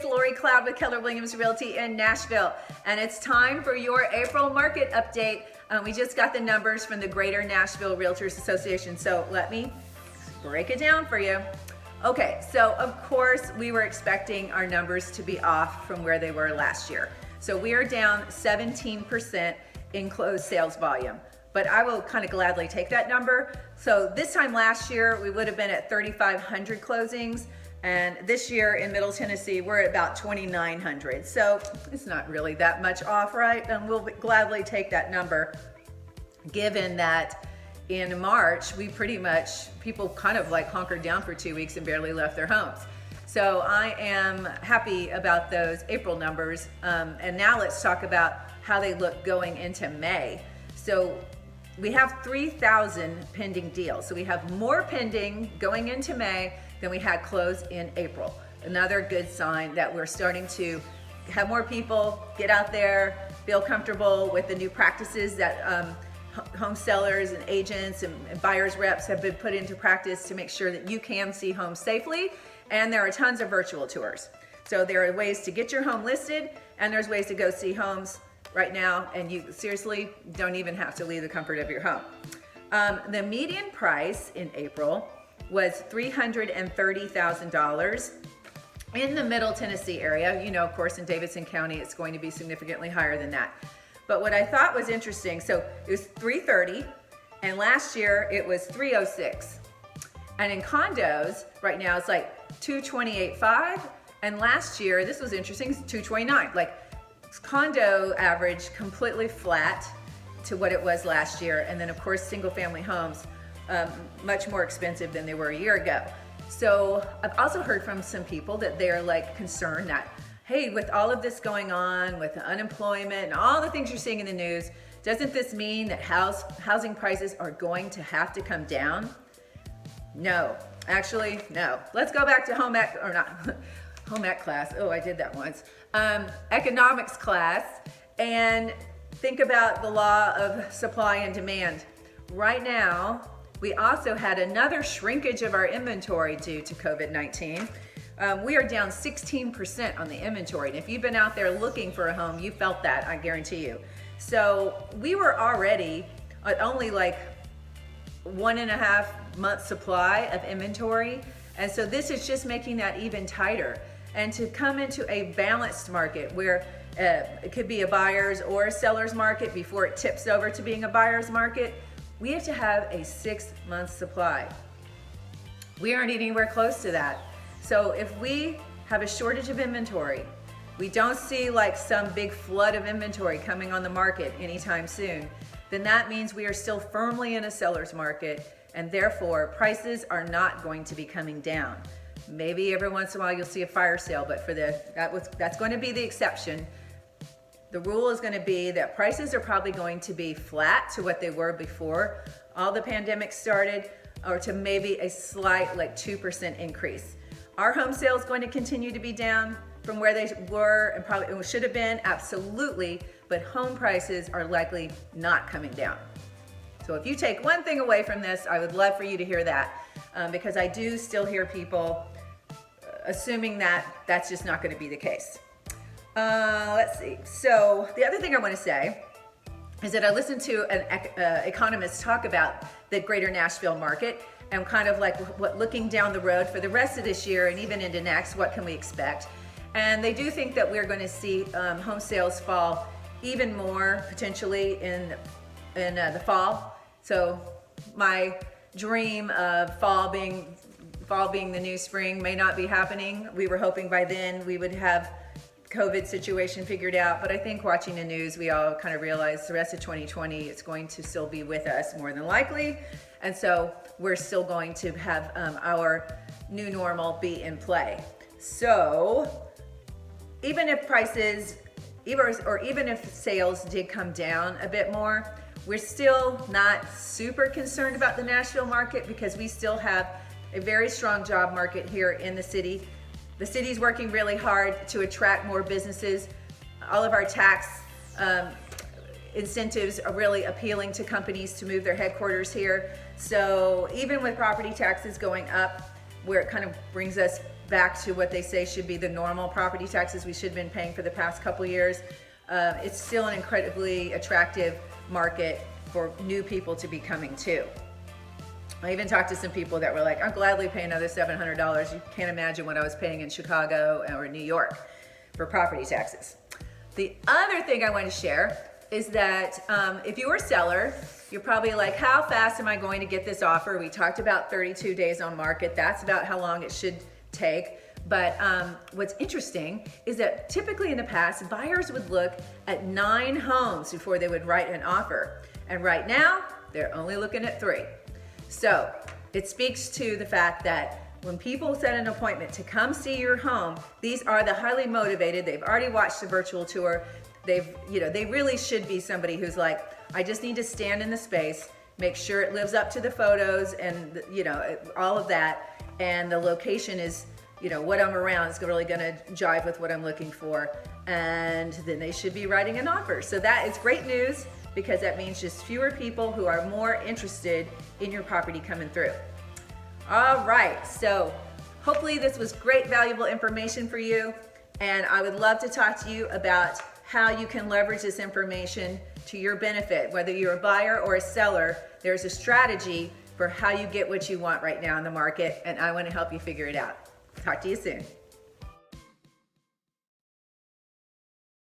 Lori Cloud with Keller Williams Realty in Nashville, and it's time for your April market update. We just got the numbers from the Greater Nashville Realtors Association, so let me break it down for you. Okay, so of course we were expecting our numbers to be off from where they were last year. So we are down 17% in closed sales volume, but I will kind of gladly take that number. So this time last year, we would have been at 3,500 closings. And this year in Middle Tennessee, we're at about 2,900. So it's not really that much off, right? And we'll gladly take that number, given that in March, people kind of like hunkered down for 2 weeks and barely left their homes. So I am happy about those April numbers. And now let's talk about how they look going into May. So we have 3,000 pending deals. So we have more pending going into May than we had closed in April. Another good sign that we're starting to have more people get out there, feel comfortable with the new practices that home sellers and agents and buyers reps have been put into practice to make sure that you can see homes safely. And there are tons of virtual tours. So there are ways to get your home listed, and there's ways to go see homes right now, and you seriously don't even have to leave the comfort of your home. The median price in April was $330,000 in the Middle Tennessee area. You know, of course, in Davidson County, it's going to be significantly higher than that. But what I thought was interesting, so it was 330, and last year it was 306. And in condos, right now it's like 228.5, and last year, this was interesting, it's 229. Like, condo average completely flat to what it was last year, and then of course single family homes much more expensive than they were a year ago. So I've also heard from some people that they're like concerned that, hey, with all of this going on, with the unemployment and all the things you're seeing in the news, doesn't this mean that housing prices are going to have to come down? No, actually, no. Let's go back to home ec class. Oh, I did that once. Economics class, and think about the law of supply and demand. Right now, we also had another shrinkage of our inventory due to COVID-19. We are down 16% on the inventory. And if you've been out there looking for a home, you felt that, I guarantee you. So we were already at only like 1.5 months supply of inventory. And so this is just making that even tighter. And to come into a balanced market where it could be a buyer's or a seller's market before it tips over to being a buyer's market, we have to have a 6-month supply. We aren't anywhere close to that. So if we have a shortage of inventory, we don't see like some big flood of inventory coming on the market anytime soon, then that means we are still firmly in a seller's market, and therefore prices are not going to be coming down. Maybe every once in a while you'll see a fire sale, but that's going to be the exception. The rule is going to be that prices are probably going to be flat to what they were before all the pandemic started, or to maybe a slight like 2% increase. Our home sales going to continue to be down from where they were and probably should have been, absolutely, but home prices are likely not coming down. So if you take one thing away from this, I would love for you to hear that, because I do still hear people assuming that that's just not going to be the case. Let's see. So the other thing I want to say is that I listened to an economist talk about the Greater Nashville market and kind of like what looking down the road for the rest of this year and even into next, what can we expect? And they do think that we're going to see home sales fall even more potentially in the fall. So my dream of fall being the new spring may not be happening. We were hoping by then we would have COVID situation figured out, but I think watching the news, we all kind of realize the rest of 2020, it's going to still be with us more than likely. And so we're still going to have our new normal be in play. So even if prices, even if sales did come down a bit more, we're still not super concerned about the Nashville market because we still have a very strong job market here in the city. The city's working really hard to attract more businesses. All of our tax incentives are really appealing to companies to move their headquarters here. So even with property taxes going up, where it kind of brings us back to what they say should be the normal property taxes we should have been paying for the past couple years. It's still an incredibly attractive market for new people to be coming to. I even talked to some people that were like, I'll gladly pay another $700. You can't imagine what I was paying in Chicago or New York for property taxes. The other thing I want to share is that if you're a seller, you're probably like, how fast am I going to get this offer? We talked about 32 days on market. That's about how long it should take. But what's interesting is that typically in the past, buyers would look at 9 homes before they would write an offer. And right now, they're only looking at 3. So it speaks to the fact that when people set an appointment to come see your home, these are the highly motivated. They've already watched the virtual tour. They really should be somebody who's like, I just need to stand in the space, make sure it lives up to the photos and all of that. And the location is, what I'm around is really gonna jive with what I'm looking for. And then they should be writing an offer. So that is great news, because that means just fewer people who are more interested in your property coming through. All right, so hopefully this was great, valuable information for you. And I would love to talk to you about how you can leverage this information to your benefit. Whether you're a buyer or a seller, there's a strategy for how you get what you want right now in the market, and I want to help you figure it out. Talk to you soon.